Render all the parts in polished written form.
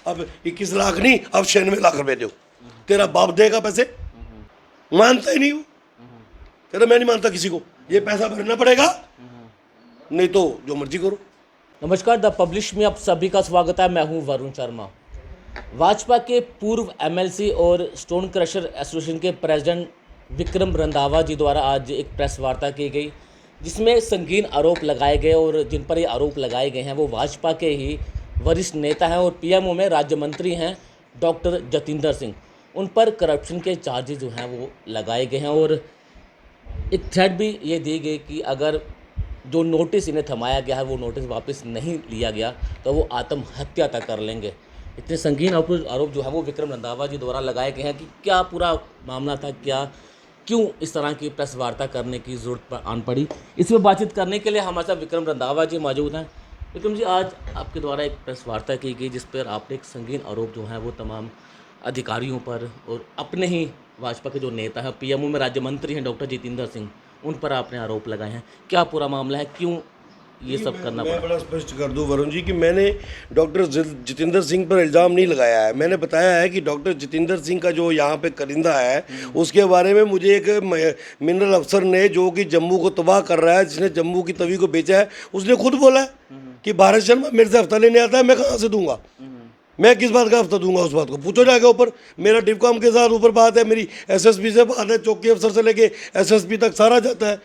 अब 21 लाख नहीं, अब 96 लाख रुपए दो, तेरा बाप देगा पैसे? मानता ही नहीं हो, कहता मैं नहीं मानता किसी को, ये पैसा भरना पड़ेगा, नहीं तो जो मर्जी करो। नमस्कार, द पब्लिश में आप सभी का स्वागत है। मैं हूं वरुण शर्मा। भाजपा के पूर्व एमएलसी और स्टोन क्रशर एसोसिएशन के प्रेसिडेंट विक्रम रंधावा जी द्वारा आज एक प्रेस वार्ता की गई, जिसमें संगीन आरोप लगाए गए और जिन पर ये आरोप लगाए गए हैं वो भाजपा के ही वरिष्ठ नेता हैं और पीएमओ में राज्य मंत्री हैं डॉक्टर जतिंदर सिंह। उन पर करप्शन के चार्जेस जो हैं वो लगाए गए हैं और एक थ्रेट भी ये दी गई कि अगर जो नोटिस इन्हें थमाया गया है वो नोटिस वापस नहीं लिया गया तो वो आत्महत्या तक कर लेंगे। इतने संगीन आरोप जो है वो विक्रम रंधावा जी द्वारा लगाए गए हैं कि क्या पूरा मामला था, क्यों इस तरह की प्रेस वार्ता करने की ज़रूरत आन पड़ी। इसमें बातचीत करने के लिए हमारे साथ विक्रम रंधावा जी मौजूद हैं। विक्रम जी, आज आपके द्वारा एक प्रेस वार्ता की गई जिस पर आपने एक संगीन आरोप जो है वो तमाम अधिकारियों पर और अपने ही भाजपा के जो नेता हैं, पीएमओ में राज्य मंत्री हैं डॉक्टर जितेंद्र सिंह, उन पर आपने आरोप लगाए हैं। क्या पूरा मामला है, क्यों ये सब करना पड़ा? मैं बड़ा स्पष्ट कर दूं वरुण जी कि मैंने डॉक्टर जितेंद्र सिंह पर इल्ज़ाम नहीं लगाया है। मैंने बताया है कि डॉक्टर जितेंद्र सिंह का जो यहाँ पे करिंदा है उसके बारे में मुझे एक मिनरल अफसर ने, जो कि जम्मू को तबाह कर रहा है, जिसने जम्मू की तवी को बेचा है, उसने खुद बोला है कि भारत शर्मा मेरे से हफ्ता लेने आता है, मैं कहाँ से दूंगा, मैं किस बात का हफ्ता दूंगा, उस बात को पूछो जाके ऊपर। मेरा डिफकॉम के साथ ऊपर बात है, मेरी एसएसपी से बात है, चौकी अफसर से लेके एसएसपी तक सारा जाता है।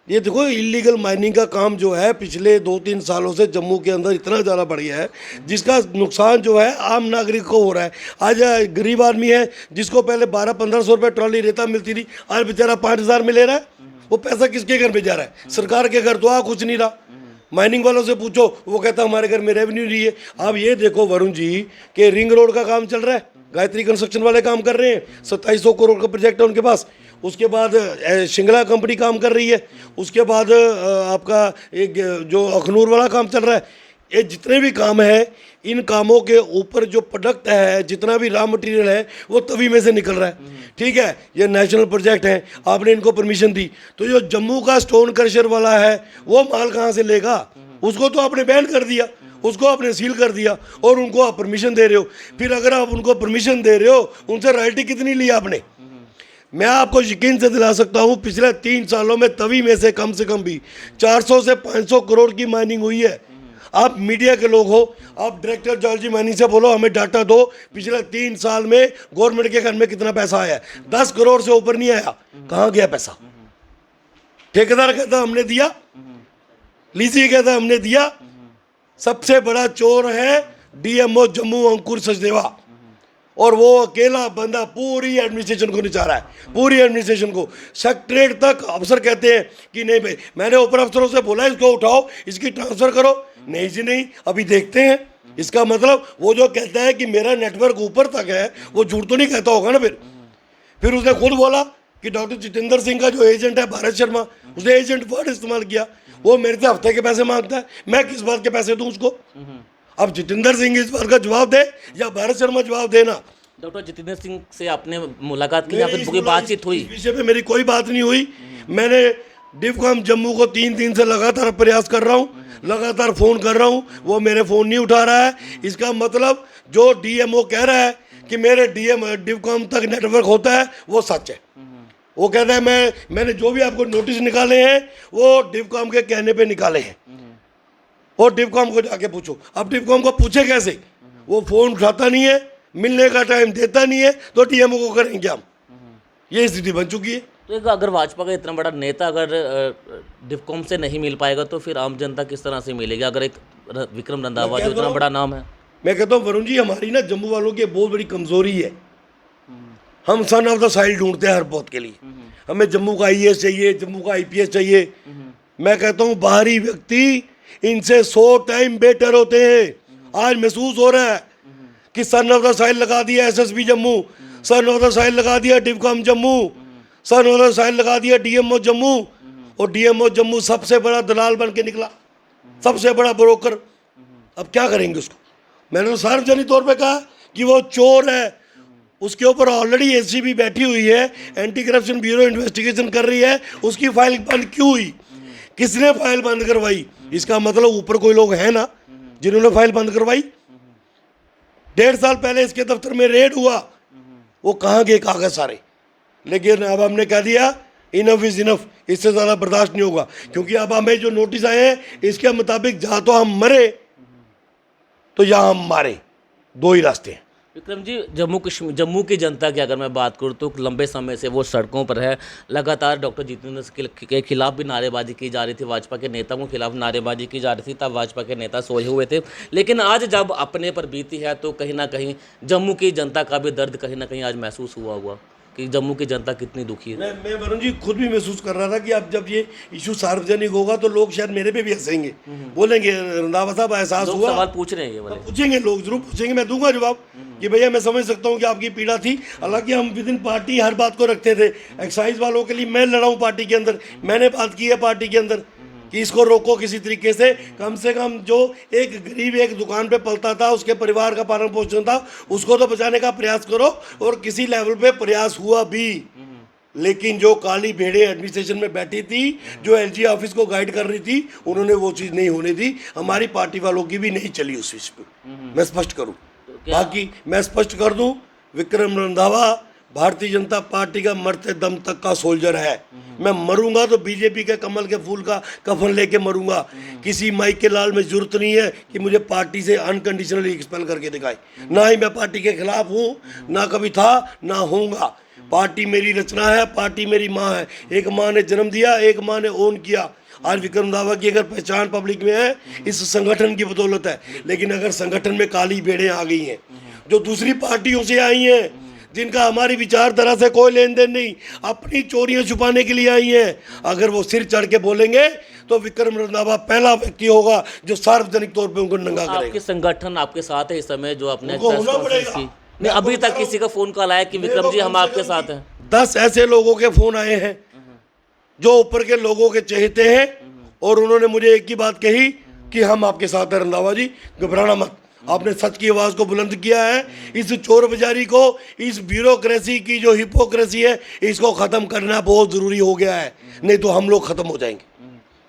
ये देखो, इलीगल माइनिंग का काम जो है पिछले 2-3 सालों से जम्मू के अंदर इतना ज़्यादा बढ़ गया है, जिसका नुकसान जो है आम नागरिक को हो रहा है। आज गरीब आदमी है जिसको पहले 1200-1500 रुपये ट्रॉली रेता मिलती थी, आज बेचारा 5000 में ले रहा है। वो पैसा किसके घर में जा रहा है? सरकार के घर तो कुछ नहीं रहा। माइनिंग वालों से पूछो, वो कहता हमारे घर में रेवेन्यू नहीं है। आप ये देखो वरुण जी कि रिंग रोड का काम चल रहा है, गायत्री कंस्ट्रक्शन वाले काम कर रहे हैं, 2700 करोड़ का प्रोजेक्ट है उनके पास। उसके बाद शिंगला कंपनी काम कर रही है। उसके बाद आपका एक जो अखनूर वाला काम चल रहा है। ये जितने भी काम है, इन कामों के ऊपर जो प्रोडक्ट है, जितना भी रॉ मटेरियल है, वो तवी में से निकल रहा है। ठीक है, ये नेशनल प्रोजेक्ट है, आपने इनको परमिशन दी, तो जो जम्मू का स्टोन क्रशर वाला है वो माल कहाँ से लेगा? उसको तो आपने बैन कर दिया, उसको आपने सील कर दिया और उनको आप परमिशन दे रहे हो। फिर अगर आप उनको परमिशन दे रहे हो, उनसे रॉयल्टी कितनी ली आपने? मैं आपको यकीन से दिला सकता हूँ, पिछले 3 सालों में तवी में से कम भी 400 से 500 करोड़ की माइनिंग हुई है। आप मीडिया के लोग हो, आप डायरेक्टर जॉर्जी माइनिंग से बोलो हमें डाटा दो, पिछले 3 साल में गवर्नमेंट के घर में कितना पैसा आया है? 10 करोड़ से ऊपर नहीं आया। कहाँ गया पैसा? ठेकेदार कहता हमने दिया, लीजी कहता हमने दिया। सबसे बड़ा चोर है डीएमओ जम्मू अंकुर सचदेवा, और वो अकेला बंदा पूरी एडमिनिस्ट्रेशन को नचा रहा है, पूरी एडमिनिस्ट्रेशन को। सेक्रेटरीट तक अफसर कहते हैं कि नहीं भाई, मैंने ऊपर अफसरों से बोला इसको उठाओ, इसकी ट्रांसफ़र करो, नहीं जी नहीं, अभी देखते हैं। इसका मतलब वो जो कहता है कि मेरा नेटवर्क ऊपर तक है, वो झूठ तो नहीं कहता होगा ना। फिर उसने खुद बोला कि डॉक्टर जितेंद्र सिंह का जो एजेंट है भारत शर्मा, उसने एजेंट वर्ड इस्तेमाल किया। वो मेरे से हफ्ते के पैसे मांगता है, मैं किस बात के पैसे दूँ उसको? अब जितेंद्र सिंह इस बात का जवाब दे या भारत शर्मा जवाब देना। डॉक्टर जितेंद्र सिंह से आपने मुलाकात की या फिर कोई बातचीत हुई? इस विषय पे मेरी कोई बात नहीं हुई। मैंने डिफकॉम जम्मू को 3 दिन से लगातार प्रयास कर रहा हूँ, लगातार फ़ोन कर रहा हूँ, वो मेरे फ़ोन नहीं उठा रहा है। इसका मतलब जो डीएमओ कह रहा है कि मेरे डिफकॉम तक नेटवर्क होता है, वो सच है। वो कहता है मैंने जो भी आपको नोटिस निकाले हैं वो डिफकॉम के कहने पे निकाले हैं, और डिफकॉम को जाके पूछो। अब डिफकॉम को पूछे कैसे? वो फ़ोन उठाता नहीं है, मिलने का टाइम देता नहीं है, तो डीएमओ को करेंगे हम। ये स्थिति बन चुकी है। तो अगर भाजपा का इतना बड़ा नेता अगर डिफकॉम से नहीं मिल पाएगा तो फिर आम जनता किस तरह से मिलेगी? अगर एक विक्रम रंधावा जो इतना बड़ा नाम है। मैं कहता हूँ वरुण जी, हमारी ना जम्मू वालों की बहुत बड़ी कमज़ोरी है। हम सन ऑफ द साइल ढूंढते हैं हर पौध के लिए। हमें जम्मू का आईएएस चाहिए, जम्मू का आईपीएस चाहिए। मैं कहता हूँ बाहरी व्यक्ति इनसे 100 टाइम बेटर होते हैं। आज महसूस हो रहा है कि सन ऑफ द साइल लगा दिया SSP Jammu, son of the soil लगा दिया डिफकॉम Jammu, son of the soil लगा दिया डीएमओ जम्मू, और डीएमओ जम्मू सबसे बड़ा दलाल बन के निकला, सबसे बड़ा ब्रोकर। अब क्या करेंगे उसको? मैंने तो सार्वजनिक तौर पे कहा कि वो चोर है। उसके ऊपर ऑलरेडी एसीबी बैठी हुई है, एंटी करप्शन ब्यूरो इन्वेस्टिगेशन कर रही है। उसकी फाइल बंद क्यों हुई? किसने फाइल बंद करवाई? इसका मतलब ऊपर कोई लोग हैं ना जिन्होंने फाइल बंद करवाई। 1.5 साल पहले इसके दफ्तर में रेड हुआ, वो कहाँ गए कागज सारे। लेकिन अब हमने कह दिया इनफ इज इनफ, इससे ज़्यादा बर्दाश्त नहीं होगा, क्योंकि अब हमें जो नोटिस आए हैं इसके मुताबिक जहाँ तो हम मरे तो यहाँ हम मारे, 2 ही रास्ते हैं। विक्रम जी, जम्मू की जनता की अगर मैं बात करूँ तो लंबे समय से वो सड़कों पर है। लगातार डॉक्टर जितेंद्र सिंह के खिलाफ भी नारेबाजी की जा रही थी, भाजपा के नेताओं के खिलाफ नारेबाजी की जा रही थी, तब भाजपा के नेता सोए हुए थे। लेकिन आज जब अपने पर बीती है तो कहीं ना कहीं जम्मू की जनता का भी दर्द कहीं ना कहीं आज महसूस हुआ कि जम्मू की जनता कितनी दुखी है। मैं वरुण जी खुद भी महसूस कर रहा था कि अब जब ये इशू सार्वजनिक होगा तो लोग शायद मेरे पे भी हंसेंगे, बोलेंगे रंधावा साहब एहसास लोग हुआ। सवाल पूछ रहे हैं ये वाले। पूछेंगे लोग, जरूर पूछेंगे, मैं दूंगा जवाब कि भैया मैं समझ सकता हूँ कि आपकी पीड़ा थी। हालांकि हम विद इन पार्टी हर बात को रखते थे। एक्साइज वालों के लिए मैं लड़ा हूँ पार्टी के अंदर, मैंने बात की है पार्टी के अंदर कि इसको रोको किसी तरीके से कम जो एक गरीब एक दुकान पे पलता था, उसके परिवार का पालन पोषण था, उसको तो बचाने का प्रयास करो। और किसी लेवल पे प्रयास हुआ भी, लेकिन जो काली भेड़े एडमिनिस्ट्रेशन में बैठी थी, जो एलजी ऑफिस को गाइड कर रही थी, उन्होंने वो चीज़ नहीं होने दी। हमारी पार्टी वालों की भी नहीं चली उस विषय पे, मैं स्पष्ट करूं। बाकी मैं स्पष्ट कर दूं, विक्रम रंधावा भारतीय जनता पार्टी का मरते दम तक का सोल्जर है। मैं मरूंगा तो बीजेपी के कमल के फूल का कफन लेके मरूंगा। किसी माइक के लाल में जरूरत नहीं है कि मुझे पार्टी से अनकंडीशनली एक्सपेल करके दिखाए। ना ही मैं पार्टी के खिलाफ हूँ, ना कभी था, ना होऊंगा। पार्टी मेरी रचना है, पार्टी मेरी माँ है। एक माँ ने जन्म दिया, एक माँ ने ओन किया। आज विक्रम रंधावा की अगर पहचान पब्लिक में है, इस संगठन की बदौलत है। लेकिन अगर संगठन में काली भेड़ें आ गई हैं, जो दूसरी पार्टियों से आई हैं, जिनका हमारी विचारधारा से कोई लेन देन नहीं, अपनी चोरियां छुपाने के लिए आई हैं, अगर वो सिर चढ़ के बोलेंगे तो विक्रम रंधावा पहला व्यक्ति होगा जो सार्वजनिक तौर पे उनको नंगा करेगा। आपके संगठन आपके साथ है इस समय, जो अपने होना पड़ेगा। नहीं, अभी तक किसी का फोन कॉल आया कि विक्रम जी हम आपके साथ हैं? 10 ऐसे लोगों के फोन आए हैं जो ऊपर के लोगों के चहेते हैं, और उन्होंने मुझे एक ही बात कही कि हम आपके साथ हैं रंधावा जी, घबराना मत। आपने सच की आवाज़ को बुलंद किया है। इस चोर बाजारी को, इस ब्यूरोक्रेसी की जो हिपोक्रेसी है, इसको ख़त्म करना बहुत ज़रूरी हो गया है, नहीं तो हम लोग ख़त्म हो जाएंगे।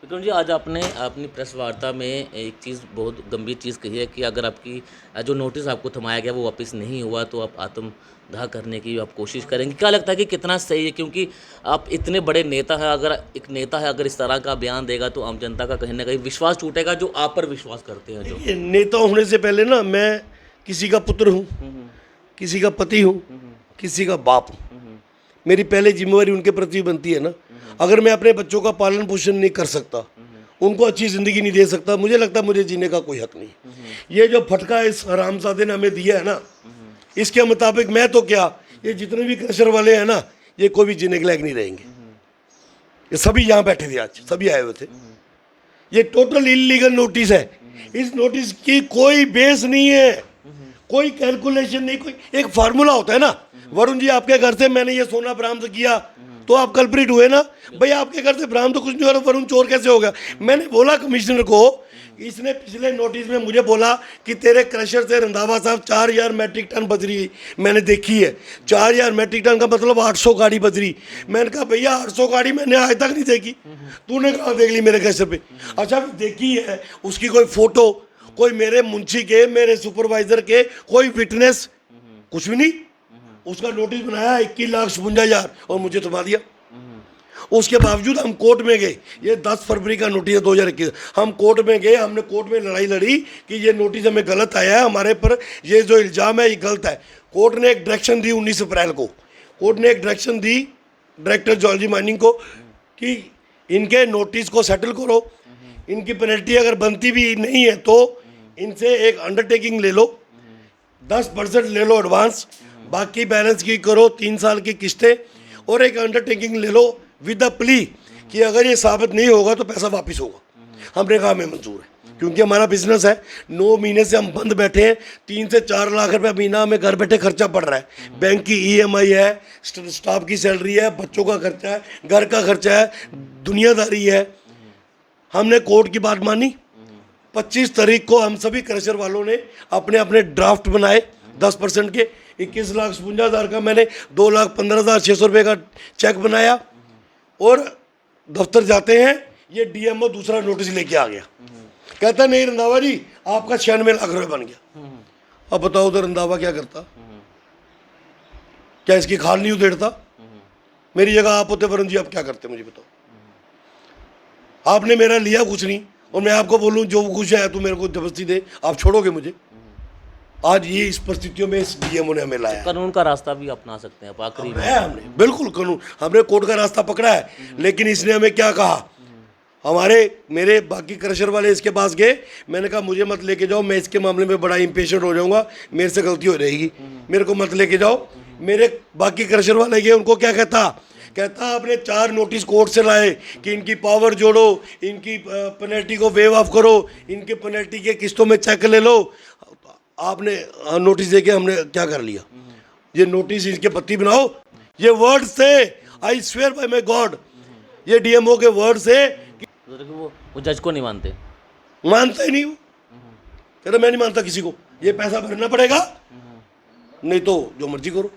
विक्रम जी, आज आपने अपनी प्रेस वार्ता में एक चीज़, बहुत गंभीर चीज़ कही है कि अगर आपकी जो नोटिस आपको थमाया गया वो वापस नहीं हुआ तो आप आत्मदाह करने की आप कोशिश करेंगे। क्या लगता है कि कितना सही है, क्योंकि आप इतने बड़े नेता हैं, अगर एक नेता है अगर इस तरह का बयान देगा तो आम जनता का कहीं ना कहीं विश्वास टूटेगा, जो आप पर विश्वास करते हैं। जो नेता होने से पहले ना, मैं किसी का पुत्र हूँ, किसी का पति हूँ, किसी का बाप हूँ। मेरी पहले जिम्मेवारी उनके प्रति बनती है ना। अगर मैं अपने बच्चों का पालन पोषण नहीं कर सकता, उनको अच्छी ज़िंदगी नहीं दे सकता, मुझे लगता है मुझे जीने का कोई हक नहीं। ये जो फटका इस हरामजादे ने हमें दिया है ना, इसके मुताबिक मैं तो क्या, ये जितने भी क्रशर वाले हैं ना, ये कोई भी जीने के लायक नहीं रहेंगे। ये सभी यहाँ बैठे थे, आज सभी आए हुए थे। ये टोटल इलीगल नोटिस है। इस नोटिस की कोई बेस नहीं है, कोई कैलकुलेशन नहीं, कोई एक फार्मूला होता है ना। वरुण जी, आपके घर से मैंने ये सोना बरामद किया तो आप कल्प्रिट हुए ना। भाई आपके घर से बरामद तो कुछ नहीं हो रहा, वरुण चोर कैसे हो गया? मैंने बोला कमिश्नर को, इसने पिछले नोटिस में मुझे बोला कि तेरे क्रशर से रंधावा साहब 4000 मैट्रिक टन बजरी मैंने देखी है। 4000 मैट्रिक टन का मतलब 800 गाड़ी बजरी। मैंने कहा भैया 800 गाड़ी मैंने आज तक नहीं देखी, तूने कहाँ देख ली मेरे क्रशर पे? अच्छा देखी है, उसकी कोई फोटो, कोई मेरे मुंशी के, मेरे सुपरवाइजर के कोई विटनेस, कुछ भी नहीं। उसका नोटिस बनाया 21,57,000 और मुझे थमा दिया। उसके बावजूद हम कोर्ट में गए। ये 10 फरवरी का नोटिस है 2021। हम कोर्ट में गए, हमने कोर्ट में लड़ाई लड़ी कि ये नोटिस हमें गलत आया है, हमारे पर ये जो इल्ज़ाम है ये गलत है। कोर्ट ने एक डायरेक्शन दी 19 अप्रैल को। कोर्ट ने एक direction the director geology mining को कि इनके नोटिस को सेटल करो, इनकी पेनल्टी अगर बनती भी नहीं है तो इनसे एक अंडरटेकिंग ले लो, 10% ले लो एडवांस, बाकी बैलेंस की करो 3 साल की किस्तें, और एक अंडरटेकिंग ले लो विद द प्ली कि अगर ये साबित नहीं होगा तो पैसा वापस होगा। हमने कहा हमें मंजूर है, क्योंकि हमारा बिजनेस है। 9 महीने से हम बंद बैठे हैं, 3 से 4 लाख रुपये महीना हमें घर बैठे खर्चा पड़ रहा है। बैंक की EMI है, स्टाफ की सैलरी है, बच्चों का खर्चा है, घर का खर्चा है, दुनियादारी है। हमने कोर्ट की बात मानी। 25 तारीख को हम सभी क्रशर वालों ने अपने अपने ड्राफ्ट बनाए 10% के। 21,57,000 का मैंने 2,15,600 रुपये का चेक बनाया, और दफ्तर जाते हैं, ये DMO दूसरा नोटिस लेके आ गया। कहता नहीं रंधावा जी आपका 96 लाख रुपये बन गया। अब बताओ उधर रंधावा क्या करता? क्या इसकी खाल नहीं उधेड़ता? मेरी जगह आप होते वरुण जी, आप क्या करते मुझे बताओ? आपने मेरा लिया कुछ नहीं, और मैं आपको बोलूं जो कुछ है तू मेरे को जबरदस्ती दे, आप छोड़ोगे मुझे? आज ये इस परिस्थितियों में इस डीएमओ ने हमें लाया है। कानून का रास्ता भी अपना सकते हैं आप आखिरी में। है हमने बिल्कुल कानून, हमने कोर्ट का रास्ता पकड़ा है, लेकिन इसने हमें क्या कहा? मेरे बाकी क्रशर वाले इसके पास गए, मैंने कहा मुझे मत लेके जाओ, मैं इसके मामले में बड़ा इम्पेशेंट हो जाऊंगा, मेरे से गलती हो रहेगी, मेरे को मत लेके जाओ। मेरे बाकी क्रशर वाले गए, उनको क्या कहता आपने 4 नोटिस कोर्ट से लाए कि इनकी पावर जोड़ो, इनकी पेनल्टी को वेव ऑफ करो, इनके पेनल्टी के किस्तों में चेक ले लो। आपने नोटिस देके हमने क्या कर लिया? ये नोटिस इसके पत्ती बनाओ, ये वर्ड से, I swear by my God, ये डीएमओ के वर्ड से वो जज को नहीं मानते, मानता ही नहीं वो, कहता मैं नहीं मानता किसी को, ये पैसा भरना पड़ेगा, नहीं तो जो मर्जी करो।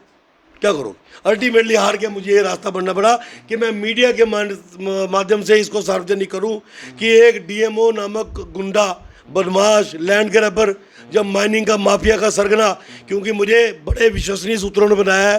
क्या करो? अल्टीमेटली हार के मुझे ये रास्ता बढ़ना पड़ा कि मैं मीडिया के माध्यम से इसको सार्वजनिक करूं कि एक डीएमओ नामक गुंडा, बदमाश, लैंड ग्रैबर, जब माइनिंग का माफिया का सरगना, क्योंकि मुझे बड़े विश्वसनीय सूत्रों ने बताया है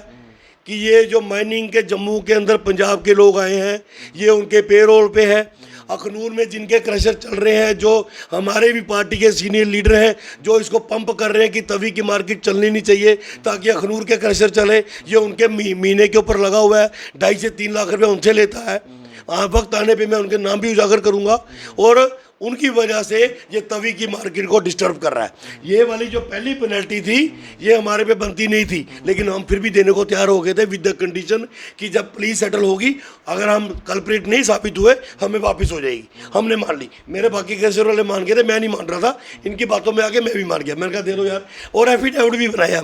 कि ये जो माइनिंग के जम्मू के अंदर पंजाब के लोग आए हैं, ये उनके पेरोल पे है। अखनूर में जिनके क्रशर चल रहे हैं, जो हमारे भी पार्टी के सीनियर लीडर हैं, जो इसको पंप कर रहे हैं कि तवी की मार्केट चलनी नहीं चाहिए ताकि अखनूर के क्रशर चले, ये उनके महीने के ऊपर लगा हुआ है, 2.5 से 3 लाख रुपये उनसे लेता है। वक्त आने पे मैं उनके नाम भी उजागर करूंगा, और उनकी वजह से ये तवी की मार्केट को डिस्टर्ब कर रहा है। ये वाली जो पहली पेनल्टी थी, ये हमारे पे बनती नहीं थी, लेकिन हम फिर भी देने को तैयार हो गए थे विद द कंडीशन कि जब पुलिस सेटल होगी, अगर हम कल्प्रिट नहीं साबित हुए, हमें वापस हो जाएगी। हमने मान ली, मेरे बाकी कैसे वाले मान गए थे, मैं नहीं मान रहा था, इनकी बातों में आके मैं भी मान गया। मैंने कहा दे दो यार, और एफिडेविट भी बनाया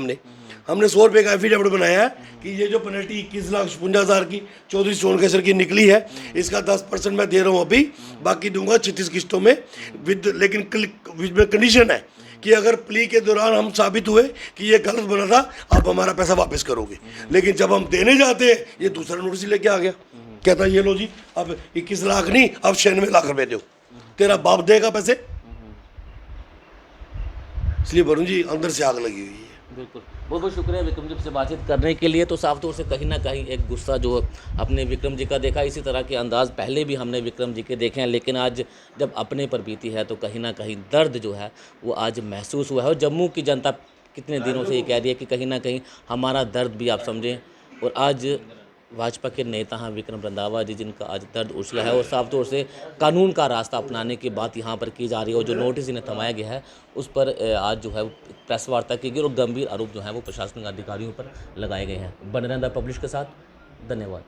हमने 100 रुपये का एफिडेविट बनाया है कि ये जो पेनल्टी 21,56,000 की चौधरी स्टोन क्रशर की निकली है, इसका 10% मैं दे रहा हूँ अभी, बाकी दूंगा 36 किस्तों में लेकिन कंडीशन है कि अगर प्ली के दौरान हम साबित हुए कि ये गलत बना था, आप हमारा पैसा वापस करोगे। लेकिन जब हम देने जाते हैं, ये दूसरा नोटिस लेके आ गया, कहता ये लो जी, अब 21 लाख नहीं, अब 96 लाख रुपए दो, तेरा बाप देगा पैसे। इसलिए वरुण जी अंदर से आग लगी हुई है। बिल्कुल, बहुत बहुत शुक्रिया विक्रम जी से बातचीत करने के लिए। तो साफ तौर से कहीं ना कहीं एक गुस्सा जो अपने विक्रम जी का देखा, इसी तरह के अंदाज पहले भी हमने विक्रम जी के देखे हैं, लेकिन आज जब अपने पर बीती है तो कहीं ना कहीं दर्द जो है वो आज महसूस हुआ है। और जम्मू की जनता कितने दिनों से ये कह रही है कि कहीं ना कहीं हमारा दर्द भी आप समझें, और आज भाजपा के नेता हैं विक्रम रंधावा जी, जिनका आज दर्द उछला है, और साफ तौर से कानून का रास्ता अपनाने की बात यहाँ पर की जा रही है। और जो नोटिस इन्हें थमाया गया है, उस पर आज जो है प्रेस वार्ता की गई, और गंभीर आरोप जो है वो प्रशासनिक अधिकारियों पर लगाए गए हैं। बने रहना पब्लिश के साथ, धन्यवाद।